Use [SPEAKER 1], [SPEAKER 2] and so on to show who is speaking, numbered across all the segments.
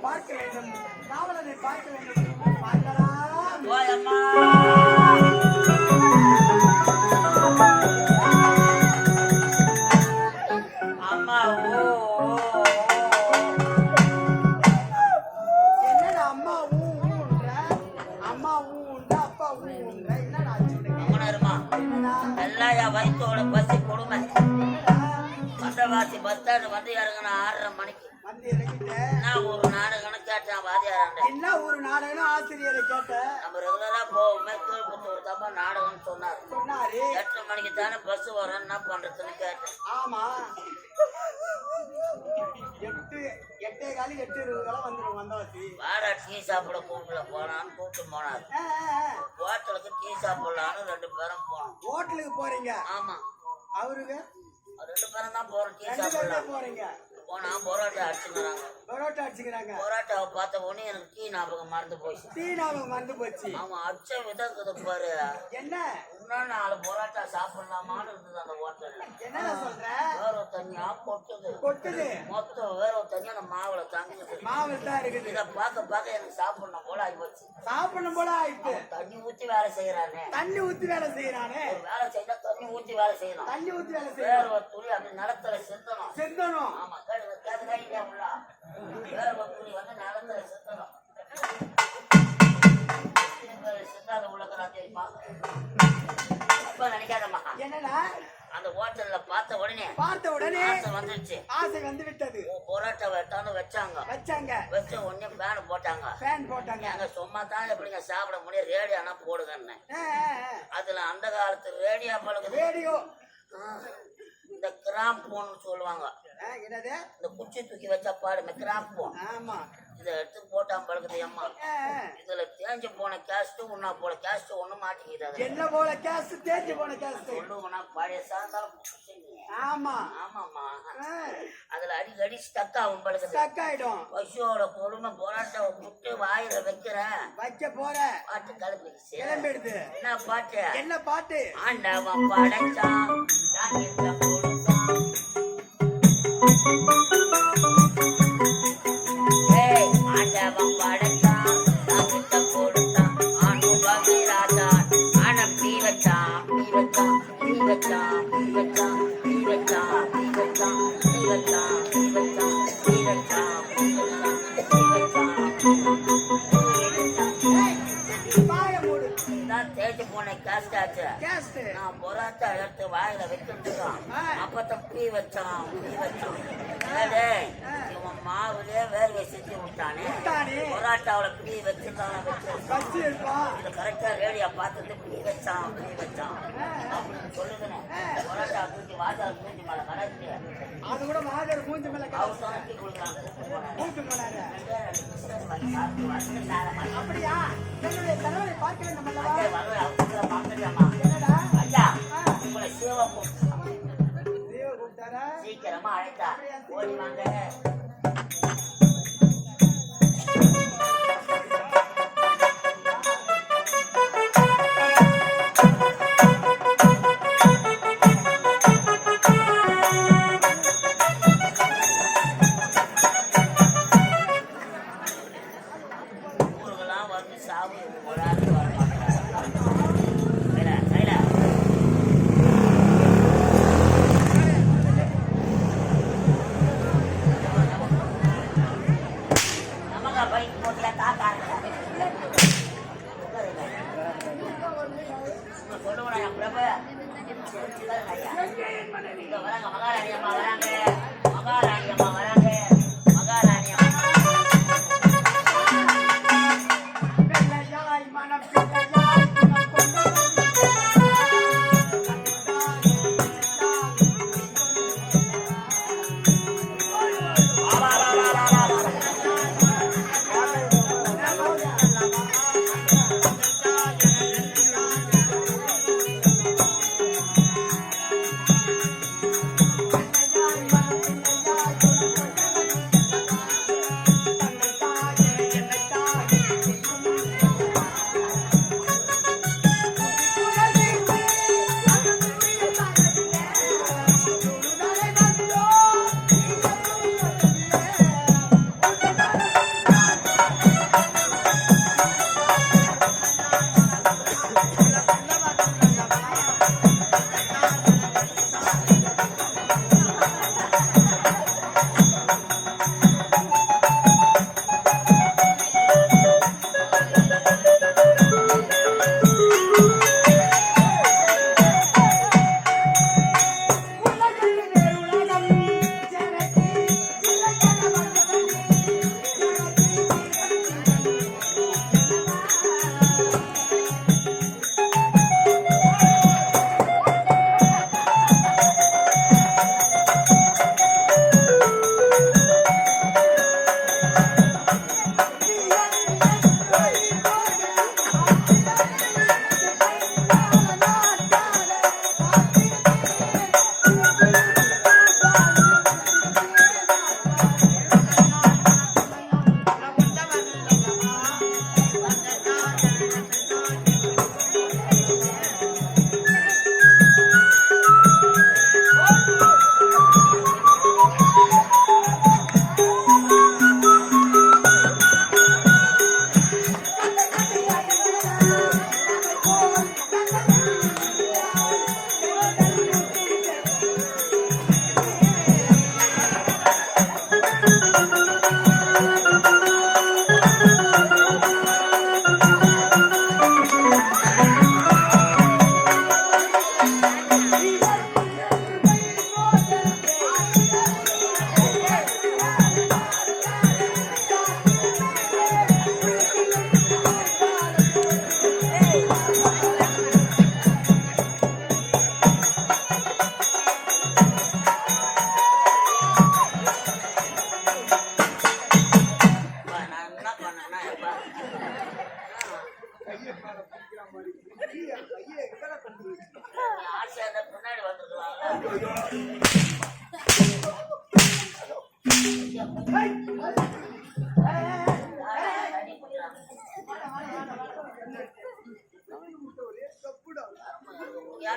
[SPEAKER 1] பார்க்க வேண்டும், காவலனை பார்க்க வேண்டும். பார்க்கலாம்.
[SPEAKER 2] ஓயம்மா அம்மா ஓ
[SPEAKER 1] என்னடா அம்மா ஊன்ற, அம்மா ஊன்ற, அப்பா ஊன்ற, என்னடா
[SPEAKER 2] அம்மனருமா எல்லாம் என் வயிற்றோட பசி கொடுமை. வந்தவாசி பஸ் ஸ்டாண்டு வந்து இறங்கின 6:30 மணிக்கு
[SPEAKER 1] வந்து இறங்கிட்டேன்.
[SPEAKER 2] நான் ஒரு நாடகம் கேட்டேன் வாதியாராண்ட.
[SPEAKER 1] என்ன ஒரு நாடகம் ஆசிரியரை கேட்டேன்.
[SPEAKER 2] நம்ம ரெகுலரா போவோமே திருப்பத்தூர் தப்பா நாடகம்னு சொன்னாரு.
[SPEAKER 1] சொன்னாரு
[SPEAKER 2] 8 மணிக்கு தானே பஸ் வரும், என்ன பண்றதுன்னு கேட்டேன்.
[SPEAKER 1] ஆமா 8:20 வந்துடும் வந்தவாசி.
[SPEAKER 2] வாடா டீ சாப்பிட கூப்பிட போனான்னு கூப்பிட்டு போனாரு. ஹோட்டலுக்கு டீ சாப்பிடலான்னு 2 பேரும் போனோம்.
[SPEAKER 1] ஹோட்டலுக்கு போறீங்க?
[SPEAKER 2] ஆமா
[SPEAKER 1] அவருக்கு
[SPEAKER 2] 2 பேரும் தான் போறோம். டீ
[SPEAKER 1] 2 பேரும்
[SPEAKER 2] சாப்பிடலாம்
[SPEAKER 1] போறீங்க.
[SPEAKER 2] போனா பரோட்டா அடிச்சுக்கிறாங்க.
[SPEAKER 1] பரோட்டா அடிச்சுக்கிறாங்க.
[SPEAKER 2] பரோட்டாவை பார்த்த உடனே எனக்கு டீ ஞாபகம் மறந்து போச்சு.
[SPEAKER 1] டீ ஞாபகம் மறந்து போச்சு.
[SPEAKER 2] அவன் அடிச்ச விதக்குது பாரு.
[SPEAKER 1] என்ன
[SPEAKER 2] இன்னும் 4 பரோட்டா சாப்பிடலாமான்னு இருந்தது அந்த ஹோட்டல்ல.
[SPEAKER 1] என்ன சொல்ற?
[SPEAKER 2] வேற தண்ணியா கொட்டுது
[SPEAKER 1] கொட்டுது.
[SPEAKER 2] மொத்தம் வேற தண்ணி அந்த மாவுல தங்குது.
[SPEAKER 1] மாவு தான் இருக்குது.
[SPEAKER 2] இதை பார்க்க எனக்கு சாப்பிடணும் போல ஆகி போச்சு.
[SPEAKER 1] சாப்பிடணும் போல ஆயிட்டு.
[SPEAKER 2] தண்ணி ஊத்தி வேலை செய்யறானே.
[SPEAKER 1] தண்ணி ஊத்தி வேலை செய்யறானே.
[SPEAKER 2] வேலை செய்யணும், தண்ணி ஊத்தி வேலை செய்யணும்.
[SPEAKER 1] தண்ணி ஊத்தி வேலை
[SPEAKER 2] வேற
[SPEAKER 1] செய்யணும்.
[SPEAKER 2] ஒரு துளி அப்படி நிலத்துல செத்தணும்.
[SPEAKER 1] செந்தணும்.
[SPEAKER 2] ஆமா கையில உள்ள வேற ஒரு துளி வந்து நிலத்துல செத்தணும். செத்தாத உள்ளக்கெல்லாம் தெரியுமா? அப்ப நினைக்காதம்மா.
[SPEAKER 1] என்னடா
[SPEAKER 2] அந்த ஹோட்டல்ல பார்த்த உடனே ஆசை வந்துருச்சு.
[SPEAKER 1] ஆசை வந்து விட்டது.
[SPEAKER 2] பரோட்டா வெட்டான்னு வச்சாங்க. வச்ச உடனே பேன் போட்டாங்க. அங்க சும்மா தான் எப்படிங்க சாப்பிட முடியும், ரேடியோனா போடுங்கன்னு. அதுல அந்த காலத்து ரேடியோ பழகுது.
[SPEAKER 1] ரேடியோ
[SPEAKER 2] இந்த கிராம் போன்னு சொல்லுவாங்க.
[SPEAKER 1] என்னது?
[SPEAKER 2] இந்த குச்சி தூக்கி வச்சா பாடுமே கிராம் போன்.
[SPEAKER 1] ஆமா
[SPEAKER 2] இதை எடுத்து போட்டா பழகுது அம்மா. இதுல தேஞ்சு போன கேஸ்ட் உன்னா போல கேஸ்ட் ஒண்ணு மாட்டிக்கிது.
[SPEAKER 1] என்ன போல கேஸ்ட்? தேஞ்சு போன கேஸ்ட்
[SPEAKER 2] சொல்லுவோம்னா பழைய சாந்தாலும்.
[SPEAKER 1] ஆமா
[SPEAKER 2] ஆமாமா அதுல அடிக்கடி ஸ்டக் ஆகும் பழகுது.
[SPEAKER 1] ஸ்டக் ஆயிடும்.
[SPEAKER 2] பசுவோட கொடுமை பரோட்டாவை புட்டு வாயில வைக்கிறேன்
[SPEAKER 1] வைக்க போற
[SPEAKER 2] பாட்டு
[SPEAKER 1] கிளம்பிடுது.
[SPEAKER 2] என்ன பாட்டு?
[SPEAKER 1] என்ன பாட்டு?
[SPEAKER 2] ஆண்டவன் படைச்சான் தாங்கிட்ட கொடுத்தான். ஆண்டவன் படைச்சான் தாங்கிட்ட கொடுத்தான். அனுபவி ராஜா ஆன பீ வச்சான் பீ வச்சான் பீ வச்சான் பீ வச்சான் பீ வச்சான் பீ வச்சான் பீ வச்சான் பீ வச்சான் பீ வச்சான் பீ வச்சான் பீ வச்சான். தேய்ச்சி போன கேஸ்ட் ஆச்சு. நான் பரோட்டா எடுத்து வாயில வைக்கிட்டுருக்கான். அப்பதான் பீ வச்சான் பீ வச்சான். இவன் மாவுலயே வேர்வை செஞ்சு விட்டானே. பரோட்டாவில பீ வச்சுட்டான் வச்சு இது கரெக்டா ரேடியோ பார்த்துட்டு பீ வச்சான் பீ வச்சான் அப்படின்னு சொல்லுதுன்னு பரோட்டா தூக்கி வாஜால் தூக்கி மேல கடைச்சு
[SPEAKER 1] அது கூட மாதர் மூஞ்சி மேல
[SPEAKER 2] அவசரம் டீ கொடுக்குறாங்க.
[SPEAKER 1] அப்படியா? என்னுடைய கணவரை பார்க்க வேண்டும் அல்லவா?
[SPEAKER 2] சீக்கிரமா அழைத்தா ஓடி வாங்க. ஊருக்கெல்லாம் வந்து சாவு வராது வர மாட்டாங்க.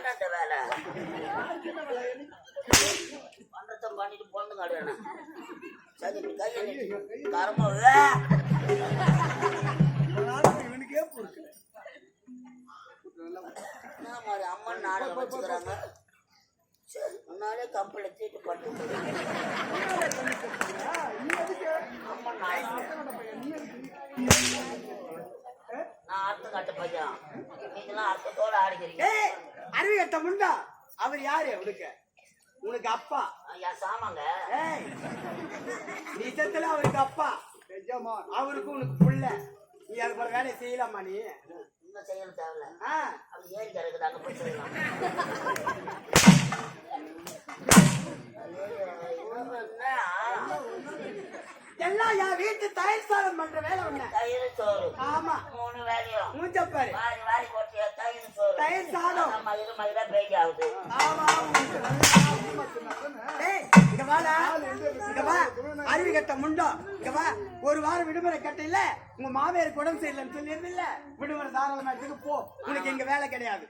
[SPEAKER 2] தாண்டா இந்த வேலை பண்றத பண்ணிட்டு பொண்ணு காடுவேண்ணா சரி இப்படி கையை நீட்டு கரமா
[SPEAKER 1] இவனுக்கே பொறுக்கல
[SPEAKER 2] என்ன மாதிரி அம்மன் நாடகம் வச்சுக்கிறாங்க சரி முன்னாலே கம்பெனி தீட்டு பண்ணு அம்மன் நாடகம் நான் அர்த்தம் கட்ட பையன் நீங்களாம் அர்த்தத்தோட ஆடிக்கிறீங்க
[SPEAKER 1] அறிவு கட்ட முண்டா அவர் யாரு உனக்கு அப்பா
[SPEAKER 2] என் சாமாங்க
[SPEAKER 1] நிஜத்துல அவருக்கு அப்பா அவருக்கு உனக்கு புள்ள நீ அதுக்கு ஒரு வேலையை செய்யலாமா நீ
[SPEAKER 2] இன்னும் செய்யணும் தேவையில்ல அப்படி ஏறி கிடக்குது அங்க போய் செய்யலாம்
[SPEAKER 1] எல்லாம் என் வீட்டு தயிர் சாதம் பண்ற வேலை ஒண்ணு
[SPEAKER 2] தயிர் சோறு
[SPEAKER 1] ஆமா
[SPEAKER 2] 3 வேலையும்
[SPEAKER 1] மூஞ்சப்பாரு
[SPEAKER 2] வாரி வாரி போட்டியா தயிர் சோறு
[SPEAKER 1] தயிர் சாதம்
[SPEAKER 2] மயிறு மயிரா பேஜ் ஆகுது
[SPEAKER 1] ஆமா இங்க வாடா இங்க வா அறிவு கட்ட முண்டோ இங்க வா ஒரு வாரம் விடுமுறை கட்டையில உங்க மாமியாருக்கு உடம்பு சரியில்லைன்னு சொல்லியிருந்தில்ல விடுமுறை தாராளமா எடுத்துக்கு போ உனக்கு எங்க வேலை கிடையாது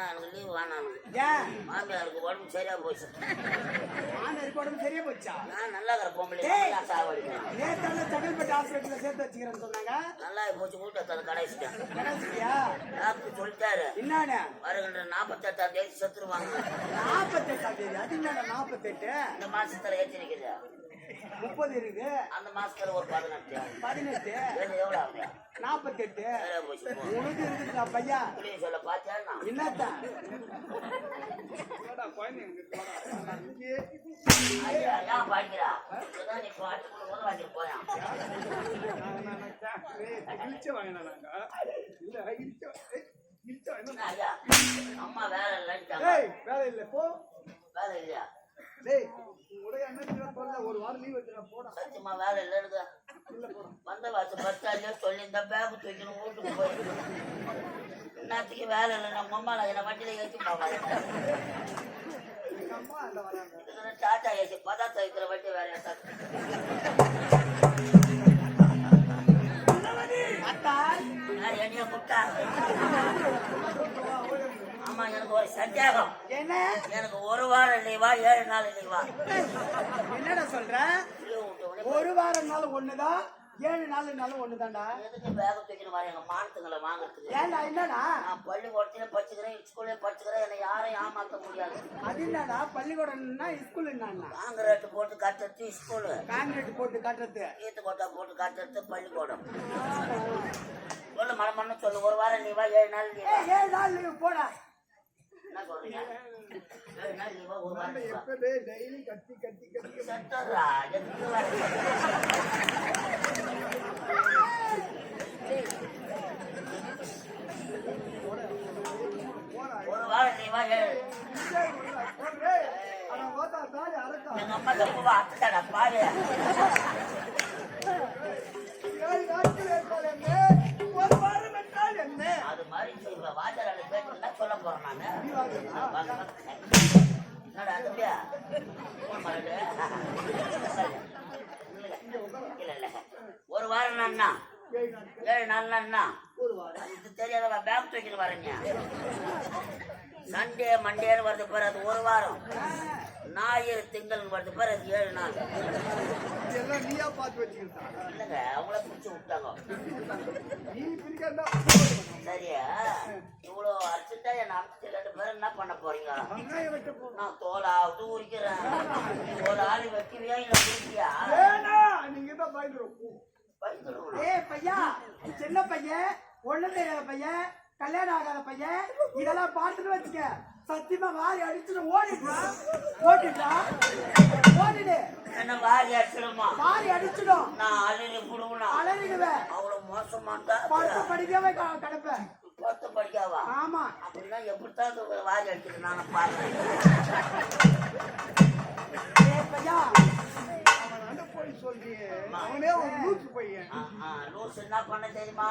[SPEAKER 2] எனக்கு லீவு வேணாம்
[SPEAKER 1] ஏன்
[SPEAKER 2] மாமியாருக்கு உடம்பு சரியா போச்சு
[SPEAKER 1] மாமியாருக்கு உடம்பு சரியா போச்சா
[SPEAKER 2] நான் நல்லா இருக்கிற பொம்பளை சாவடிக்கிறேன்
[SPEAKER 1] நேற்று சகல்பட்டு ஹாஸ்பிட்டல்ல சேர்த்து வச்சுக்கிறேன்னு சொன்னாங்க நல்லா
[SPEAKER 2] போச்சு கூட்டத்தை கடைசிட்டேன்
[SPEAKER 1] கடைசியா
[SPEAKER 2] டாக்டர் சொல்லிட்டாரு
[SPEAKER 1] என்னன்னு
[SPEAKER 2] வருகின்ற 48ஆம் தேதி செத்துருவாங்க
[SPEAKER 1] 48ஆம் தேதி அது என்னடா 48
[SPEAKER 2] இந்த மாசத்துல ஏற்றிருக்குது
[SPEAKER 1] 30 இருக்கு
[SPEAKER 2] அந்த மாசத்துல ஒரு 18 எவ்வளவு ஆகுது
[SPEAKER 1] 48 உனக்கு இருக்குடா பையா
[SPEAKER 2] சொல்ல பாத்தியா
[SPEAKER 1] என்னத்தா
[SPEAKER 2] ஏன் படிக்கிறா நீ பாட்டு வாங்கிட்டு போயான் அம்மா வேலை இல்லைன்ட்டாங்க
[SPEAKER 1] வேலை இல்ல போ
[SPEAKER 2] வேலை இல்லையா
[SPEAKER 1] ஒரு வாரம் லீவ் வச்சுனா போடா
[SPEAKER 2] சத்தியமா வேலை இல்லைன்னு வந்த வாசம் பஸ் ஸ்டாண்ட்ல சொல்லி இந்த பேக் தூக்கணும் வீட்டுக்கு போயிருக்கு இன்னத்துக்கு வேலை இல்லை நம்ம அம்மா என்ன வண்டியில ஏற்றி போவாங்க டாட்டா ஏசி பதார்த்தம் வைக்கிற வண்டி வேற என்னைய கூப்பிட்டா ஆமா எனக்கு ஒரு சந்தேகம்
[SPEAKER 1] என்ன
[SPEAKER 2] எனக்கு ஒரு வாரம் லீவா 7 நாள் லீவா
[SPEAKER 1] என்னடா சொல்ற ஒரு வாரம் நாள் ஒண்ணுதான் 7 நாள் ஒண்ணுதான்டா
[SPEAKER 2] எதுக்கு பேக தூக்கிட்டு வர எங்க மானத்துங்களை வாங்கறதுக்கு
[SPEAKER 1] ஏன்டா என்னடா
[SPEAKER 2] நான் பள்ளிக்கூடத்திலே படிச்சுக்கிறேன் ஸ்கூல்ல படிச்சுக்கிறேன் என்னை யாரும் ஏமாத்த முடியாது
[SPEAKER 1] அது என்னடா பள்ளிக்கூடம்னா ஸ்கூல் என்னன்னா
[SPEAKER 2] காங்கிரீட் போட்டு கட்டுறது ஸ்கூலு
[SPEAKER 1] காங்கிரீட் போட்டு கட்டுறது
[SPEAKER 2] ஈத்து கொட்டா போட்டு கட்டுறது பள்ளிக்கூடம் சொல்லு மனமண்ணு சொல்லு ஒரு வாரம் லீவா 7 நாள் லீவா
[SPEAKER 1] 7 நாள் லீவு போடா
[SPEAKER 2] என்ன சொல்றீங்க 7 நாள் லீவா ஒரு வாரம் லீவா
[SPEAKER 1] டெய்லி கத்தி
[SPEAKER 2] சட்டரா எதுக்கு வர ஒரு வாரம் லீவா 7 எங்க அம்மா தப்புவா அத்தடா பாரு அது மாதிரி வாஜரால பேட்டு சொல்ல போறேன் நானு என்னடா தம்பியா இல்ல இல்ல ஒரு வாரம் நான்னா 7 நாள் நான்னா இது தெரியாத பேக் தூக்கிட்டு வரேங்க சண்டே மண்டேன்னு வருது பாரு அது ஒரு வாரம் ஞாயிறு திங்கள் வருது பாரு அது 7 நாள் இல்லைங்க அவங்கள பிடிச்சி விட்டாங்க சரியா இவ்வளோ அர்ஜென்ட்டா என் அம்மா 2 பேரும் என்ன பண்ண போறீங்க நான் தோலாவது உரிக்கிறேன் ஒரு ஆள் வெட்டிவியா இல்ல உரிக்கியா
[SPEAKER 1] பையா சின்ன பையன் ஒண்ணு தெரியாத பையன் கல்யாணம் ஆகாத பையன் இதெல்லாம் பார்த்துட்டு வச்சுக்க சத்தியமா வாரி அடிச்சுட்டு ஓடிடு
[SPEAKER 2] என்ன வாரி அடிச்சிடுமா
[SPEAKER 1] வாரி அடிச்சிடும்
[SPEAKER 2] நான் அழுகி புடுவேன்
[SPEAKER 1] அழகிடுவேன்
[SPEAKER 2] அவ்வளவு மோசமாட்டா
[SPEAKER 1] பத்து படிக்கவே கிடப்பேன்
[SPEAKER 2] 10 படிக்காவா
[SPEAKER 1] ஆமா
[SPEAKER 2] அப்படின்னா எப்படித்தான் வாரி அடிச்சுட்டு நான் பாருறேன்
[SPEAKER 1] பையா
[SPEAKER 2] அவனே ஒரு லூசு பையன் லூசு என்ன பண்ண தெரியுமா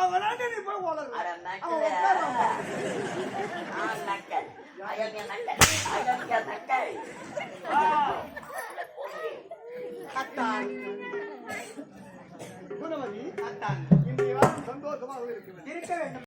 [SPEAKER 1] அவனாண்ட நீ போய் வளரு
[SPEAKER 2] அட மெண்டல் நான் மெண்டல் ஐ அம் எ மெண்டல்
[SPEAKER 1] அத்தான் குணவதி அத்தான் இன்றைய வாரம் சந்தோஷமாக இருக்க வேண்டும்